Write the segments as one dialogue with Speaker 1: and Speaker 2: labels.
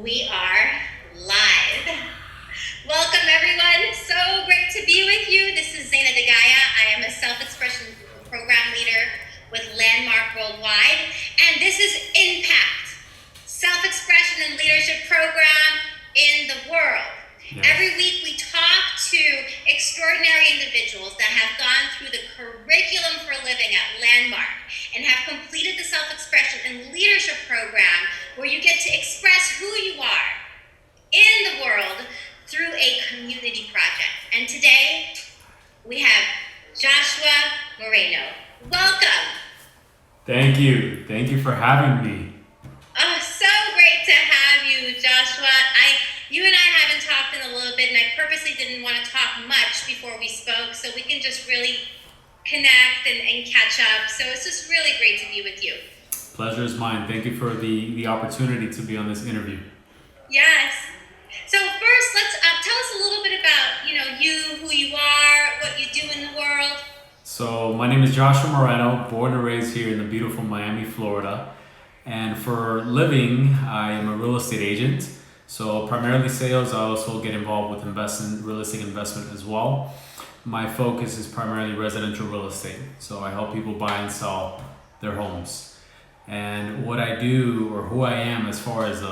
Speaker 1: We are live. Welcome, everyone. So great to be with you. This is Zaina Degaya. I am a self-expression program leader with Landmark Worldwide, and this is Impact, self-expression and leadership program in the world. Yes. Every week we talk to extraordinary individuals that have gone through the curriculum for living at Landmark and have completed the self-expression and leadership program where you get to express who you are in the world through a community project. And today we have Joshua Moreno. Welcome.
Speaker 2: Thank you. Thank you for having me.
Speaker 1: Oh, so great to have you, Joshua. You and I haven't talked in a little bit, and I purposely didn't want to talk much before we spoke so we can just really connect and catch up. So it's just really great to be with you.
Speaker 2: Pleasure is mine. Thank you for the opportunity to be on this interview.
Speaker 1: Yes. So first, let's tell us a little bit about you, who you are, what you do in the world.
Speaker 2: So my name is Joshua Moreno, born and raised here in the beautiful Miami, Florida. And for living, I am a real estate agent. So primarily sales. I also get involved with real estate investment as well. My focus is primarily residential real estate. So I help people buy and sell their homes. And what I do, or who I am as far as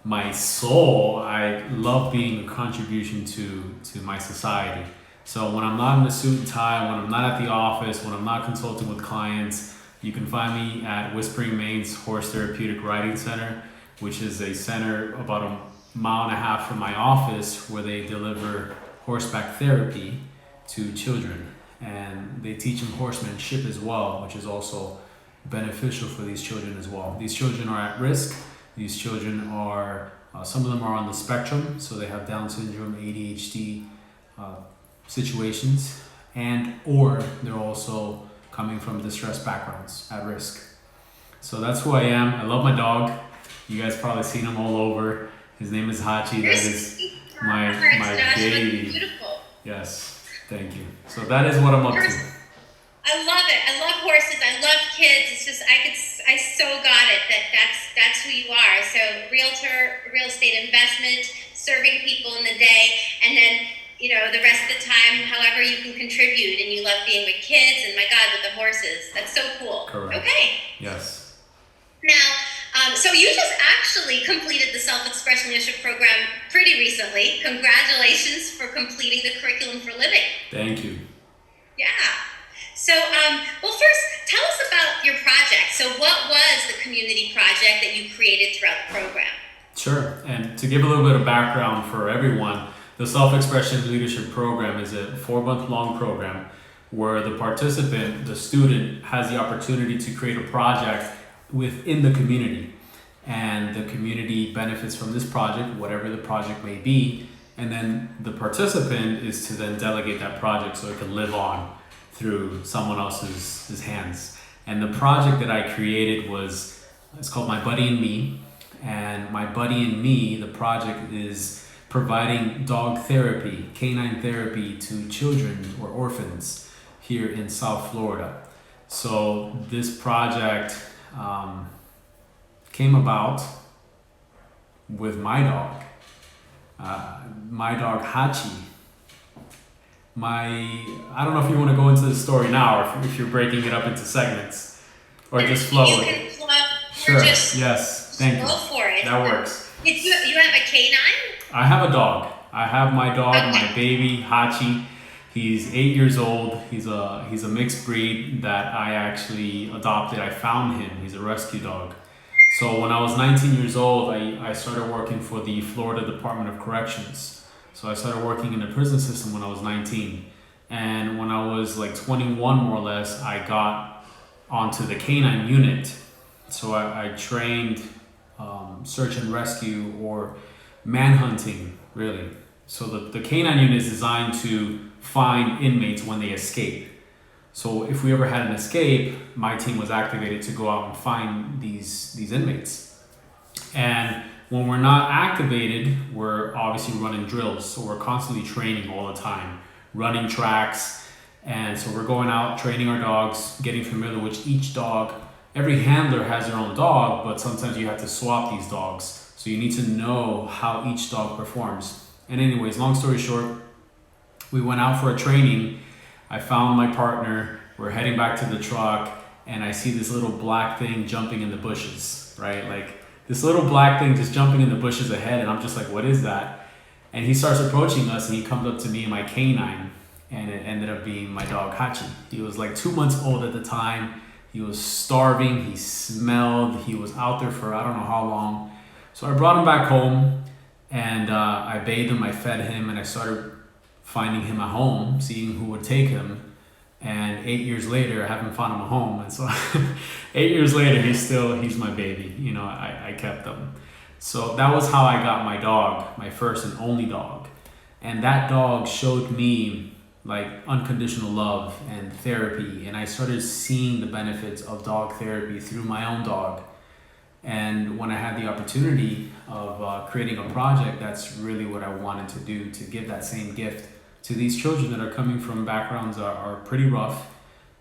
Speaker 2: my soul, I love being a contribution to my society. So when I'm not in a suit and tie, when I'm not at the office, when I'm not consulting with clients, you can find me at Whispering Main's Horse Therapeutic Riding Center, which is a center about a mile and a half from my office where they deliver horseback therapy to children. And they teach them horsemanship as well, which is also beneficial for these children as well. These children are at risk. These children are, some of them are on the spectrum, so they have Down syndrome, ADHD situations, and or they're also coming from distressed backgrounds at risk. So that's who I am. I love my dog. You guys probably seen him all over. His name is Hachi. That is my baby.
Speaker 1: Beautiful.
Speaker 2: Yes, thank you. So that is what I'm up to.
Speaker 1: I love it. I love horses. I love kids. It's just I so got it that's who you are. So realtor, real estate investment, serving people in the day, and then the rest of the time, however you can contribute, and you love being with kids, and my God, with the horses. That's so cool.
Speaker 2: Correct.
Speaker 1: Okay.
Speaker 2: Yes.
Speaker 1: Now, so you just actually completed the self-expression leadership program pretty recently. Congratulations for completing the curriculum for living.
Speaker 2: Thank you.
Speaker 1: Yeah. So, well, first, tell us about your project. So what was the community project that you created throughout the program?
Speaker 2: Sure. And to give a little bit of background for everyone, the Self-Expression Leadership Program is a 4-month-long program where the participant, the student, has the opportunity to create a project within the community. And the community benefits from this project, whatever the project may be. And then the participant is to then delegate that project so it can live on through someone else's hands. And the project that I created it's called My Buddy and Me. And My Buddy and Me, the project is providing dog therapy, canine therapy to children or orphans here in South Florida. So this project came about with my dog Hachi. I don't know if you want to go into the story now, or if you're breaking it up into segments, or just flow
Speaker 1: you
Speaker 2: with
Speaker 1: can
Speaker 2: it.
Speaker 1: Flow,
Speaker 2: Sure. Yes. Thank you.
Speaker 1: Go for it.
Speaker 2: That works.
Speaker 1: You have a canine?
Speaker 2: I have a dog. I have my dog,
Speaker 1: Okay.
Speaker 2: my baby Hachi. He's 8 years old. He's a mixed breed that I actually adopted. I found him. He's a rescue dog. So when I was 19 years old, I started working for the Florida Department of Corrections. So I started working in the prison system when I was 19. And when I was like 21 more or less, I got onto the canine unit. So I trained search and rescue, or manhunting, really. So the canine unit is designed to find inmates when they escape. So if we ever had an escape, my team was activated to go out and find these inmates. And when we're not activated, we're obviously running drills. So we're constantly training all the time, running tracks. And so we're going out, training our dogs, getting familiar with each dog. Every handler has their own dog, but sometimes you have to swap these dogs. So you need to know how each dog performs. And anyways, long story short, we went out for a training. I found my partner. We're heading back to the truck, and I see this little black thing jumping in the bushes, right? Like this little black thing just jumping in the bushes ahead, and I'm just like, what is that? And he starts approaching us, and he comes up to me and my canine, and it ended up being my dog Hachi. He was like 2 months old at the time. He was starving. He smelled. He was out there for I don't know how long. So I brought him back home, and I bathed him, I fed him, and I started finding him a home, seeing who would take him. And 8 years later, I haven't found him a home. And so 8 years later, he's my baby. You know, I kept him. So that was how I got my dog, my first and only dog. And that dog showed me like unconditional love and therapy. And I started seeing the benefits of dog therapy through my own dog. And when I had the opportunity of creating a project, that's really what I wanted to do, to give that same gift to these children that are coming from backgrounds that are pretty rough,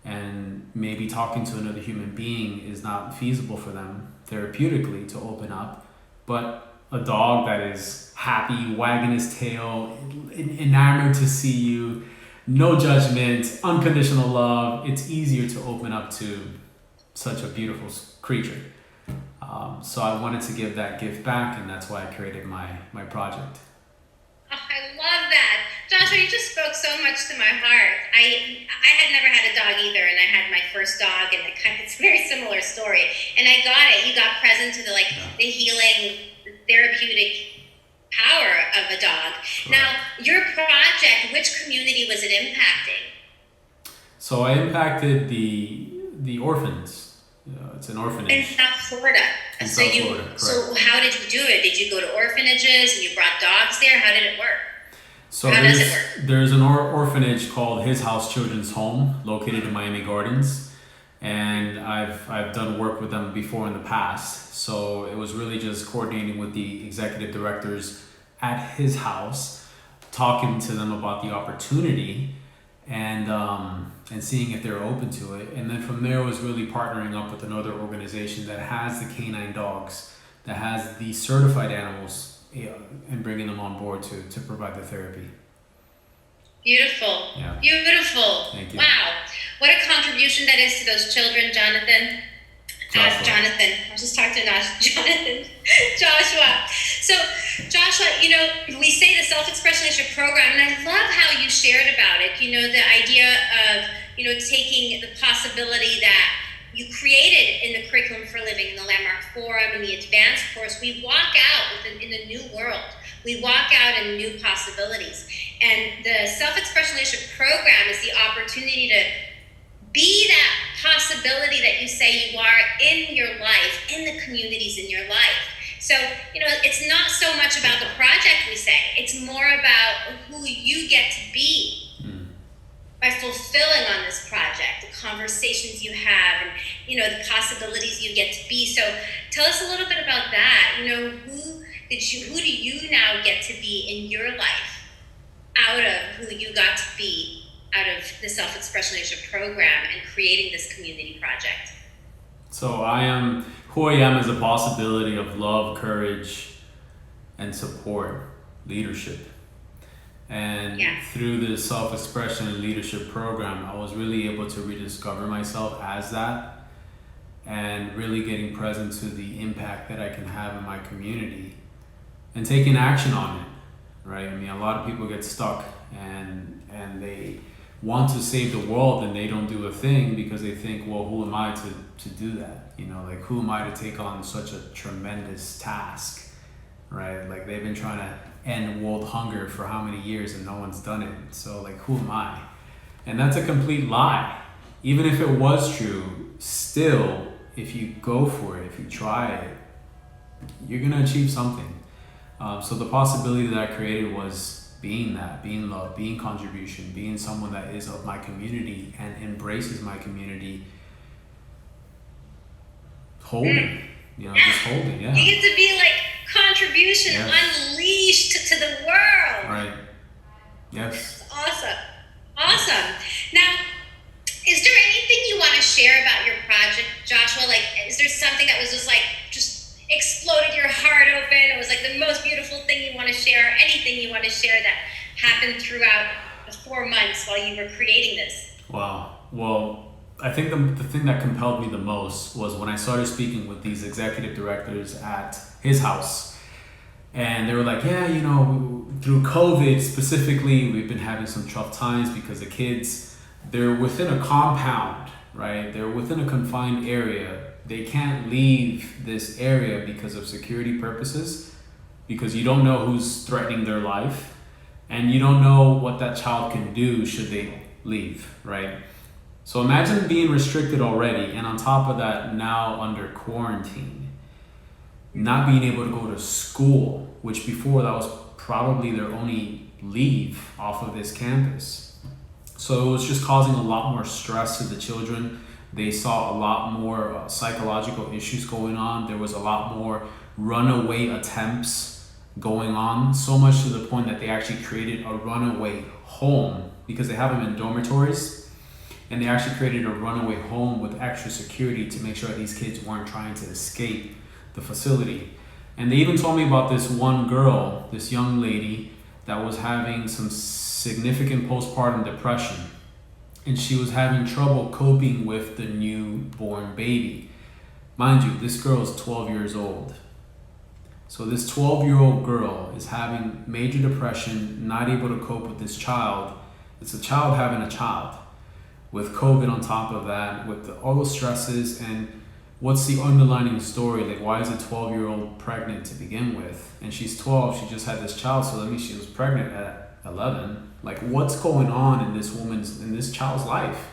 Speaker 2: and maybe talking to another human being is not feasible for them therapeutically to open up. But a dog that is happy, wagging his tail, enamored to see you, no judgment, unconditional love, it's easier to open up to such a beautiful creature. So I wanted to give that gift back, and that's why I created my project.
Speaker 1: Oh, I love that. Joshua, you just spoke so much to my heart. I had never had a dog either, and I had my first dog, and it's a very similar story. And I got it. You got present to the healing, the therapeutic power of a dog. Sure. Now, your project, which community was it impacting?
Speaker 2: So I impacted the orphans. It's an orphanage.
Speaker 1: In South Florida.
Speaker 2: Florida, correct.
Speaker 1: So how did you do it? Did you go to orphanages and you brought dogs there? How did it work?
Speaker 2: So there's an orphanage called His House Children's Home located in Miami Gardens, and I've done work with them before in the past. So it was really just coordinating with the executive directors at his house, talking to them about the opportunity, and seeing if they're open to it. And then from there was really partnering up with another organization that has the canine dogs, that has the certified animals, and bringing them on board to provide the therapy.
Speaker 1: Beautiful.
Speaker 2: Yeah.
Speaker 1: Beautiful.
Speaker 2: Thank you.
Speaker 1: Wow. What a contribution that is to those children, Jonathan. Jonathan. I was just talking to Jonathan. Joshua. So, Joshua, we say the Self-Expression Leadership Program, and I love how you shared about it. The idea of, taking the possibility that you created in the Curriculum for Living, in the Landmark Forum, in the Advanced course. We walk out in the new world. We walk out in new possibilities. And the Self-Expression Leadership Program is the opportunity to be that possibility that you say you are in your life, in the communities in your life. So, it's not so much about the project, we say. It's more about who you get to be by fulfilling on this project, the conversations you have, and, the possibilities you get to be. So tell us a little bit about that. Who do you now get to be in your life out of who you got to be out of the Self-Expression Leadership Program and creating this community project?
Speaker 2: So who I am is a possibility of love, courage, and support, leadership. And through the Self-Expression and Leadership Program, I was really able to rediscover myself as that, and really getting present to the impact that I can have in my community and taking action on it, right? I mean, a lot of people get stuck and they want to save the world and they don't do a thing because they think, well, who am I to do that? Who am I to take on such a tremendous task, right? Like, they've been trying to end world hunger for how many years and no one's done it. So, who am I? And that's a complete lie. Even if it was true, still, if you go for it, if you try it, you're going to achieve something. So the possibility that I created was being that, being love, being contribution, being someone that is of my community and embraces my community. Holding, just holding, yeah.
Speaker 1: You get to be contribution unleashed to the world.
Speaker 2: Right. Yes.
Speaker 1: Awesome. Now, is there anything you want to share about your project, Joshua? Is there something that was just exploded your heart open? It was like the most beautiful thing you want to share, anything you want to share that happened throughout the 4 months while you were creating this?
Speaker 2: Wow. Well, I think the thing that compelled me the most was when I started speaking with these executive directors at his house. And they were like, yeah, through COVID specifically, we've been having some tough times because the kids, they're within a compound, right? They're within a confined area. They can't leave this area because of security purposes, because you don't know who's threatening their life, and you don't know what that child can do should they leave, right? So imagine being restricted already, and on top of that, now under quarantine, not being able to go to school, which before that was probably their only leave off of this campus. So it was just causing a lot more stress to the children. They saw a lot more psychological issues going on. There was a lot more runaway attempts going on, so much to the point that they actually created a runaway home, because they have them in dormitories, and they actually created a runaway home with extra security to make sure that these kids weren't trying to escape the facility. And they even told me about this one girl, this young lady, that was having some significant postpartum depression, and she was having trouble coping with the newborn baby. Mind you, this girl is 12 years old. So this 12-year-old girl is having major depression, not able to cope with this child. It's a child having a child, with COVID on top of that, with all the stresses. And what's the underlying story? Like, why is a 12-year-old pregnant to begin with? And she's 12, she just had this child, so that means she was pregnant at 11. Like, what's going on in this child's life?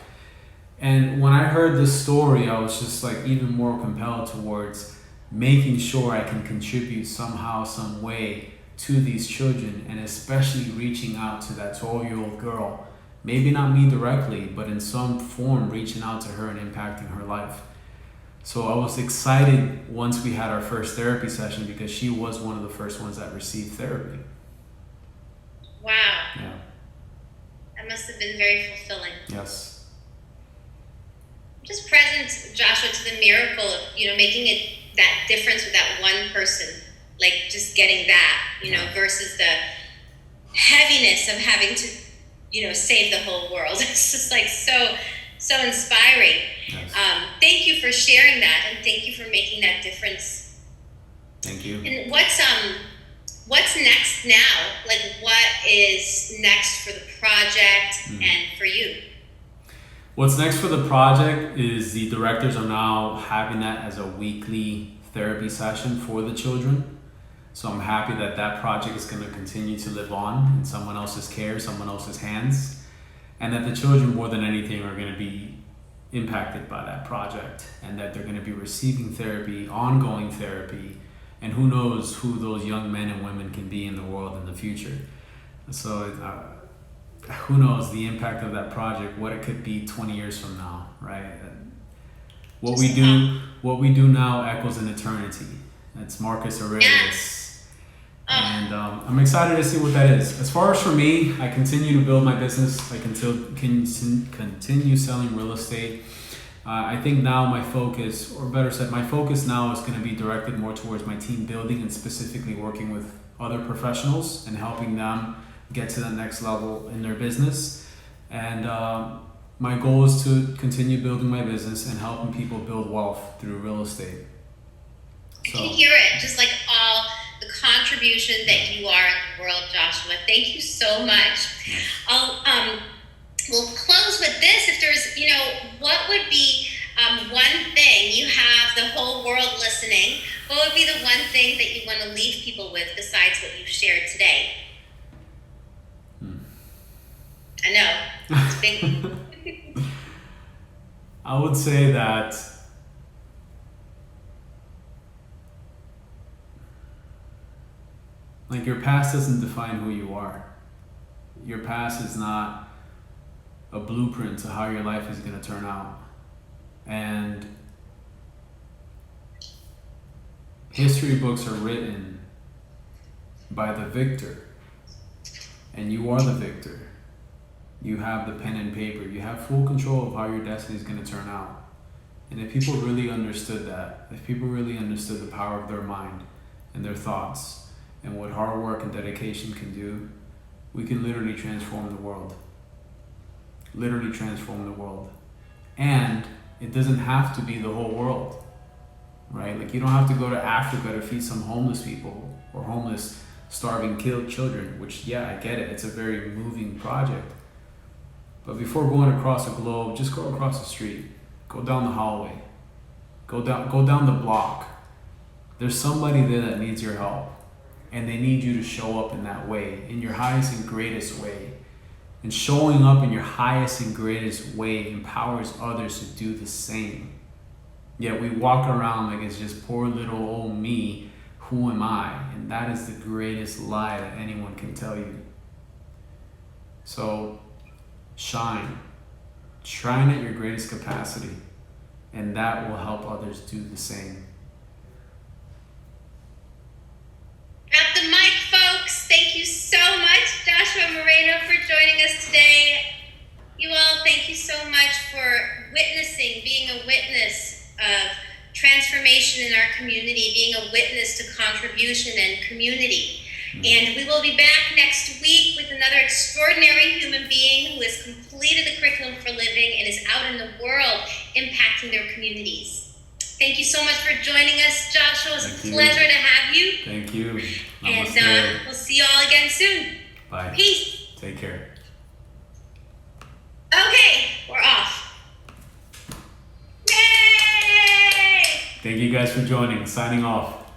Speaker 2: And when I heard this story, I was just like even more compelled towards making sure I can contribute somehow, some way to these children, and especially reaching out to that 12-year-old girl. Maybe not me directly, but in some form reaching out to her and impacting her life. So I was excited once we had our first therapy session, because she was one of the first ones that received therapy.
Speaker 1: Wow.
Speaker 2: Yeah.
Speaker 1: That must have been very fulfilling.
Speaker 2: Yes.
Speaker 1: Just present, Joshua, to the miracle of, making it that difference with that one person, like just getting that, versus the heaviness of having to, save the whole world. It's just like so inspiring.
Speaker 2: Yes.
Speaker 1: Thank you for sharing that, and thank you for making that difference.
Speaker 2: Thank you.
Speaker 1: And what's next now? Like, what is next for the project and for you?
Speaker 2: What's next for the project is the directors are now having that as a weekly therapy session for the children. So I'm happy that that project is going to continue to live on in someone else's care, someone else's hands, and that the children more than anything are going to be impacted by that project, and that they're going to be receiving therapy, ongoing therapy, and who knows who those young men and women can be in the world in the future. So who knows the impact of that project, what it could be 20 years from now, right? What we do now echoes in eternity. That's Marcus Aurelius. And I'm excited to see what that is. As far as for me, I continue to build my business. I continue selling real estate. I think now my focus, or better said, my focus now is going to be directed more towards my team building, and specifically working with other professionals and helping them get to the next level in their business. And my goal is to continue building my business and helping people build wealth through real estate.
Speaker 1: I can hear it, just like all the contribution that you are in the world, Joshua. Thank you so much. We'll close with this. If there's, what would be one thing, you have the whole world listening, what would be the one thing that you want to leave people with besides what you've shared today? I know, it's big.
Speaker 2: I would say that like, your past doesn't define who you are. Your past is not a blueprint to how your life is going to turn out. And history books are written by the victor, and you are the victor. You have the pen and paper. You have full control of how your destiny is going to turn out. And if people really understood that, if people really understood the power of their mind and their thoughts and what hard work and dedication can do, we can literally transform the world. Literally transform the world. And it doesn't have to be the whole world, right? Like, you don't have to go to Africa to feed some homeless people or homeless, starving, killed children, which, yeah, I get it. It's a very moving project. But before going across the globe, just go across the street. Go down the hallway. Go down the block. There's somebody there that needs your help. And they need you to show up in that way, in your highest and greatest way. And showing up in your highest and greatest way empowers others to do the same. Yet we walk around like it's just poor little old me. Who am I? And that is the greatest lie that anyone can tell you. So shine. Shine at your greatest capacity. And that will help others do the same.
Speaker 1: Drop the mic, folks. Thank you so much, Joshua Moreno, for joining us today. You all, thank you so much for witnessing, being a witness of transformation in our community, being a witness to contribution and community. And we will be back next week with another extraordinary human being who has completed the curriculum for living and is out in the world impacting their communities. Thank you so much for joining us, Joshua. It's a pleasure to have you.
Speaker 2: Thank you.
Speaker 1: And we'll see you all again soon.
Speaker 2: Bye.
Speaker 1: Peace.
Speaker 2: Take care.
Speaker 1: Okay, we're off. Yay!
Speaker 2: Thank you guys for joining. Signing off.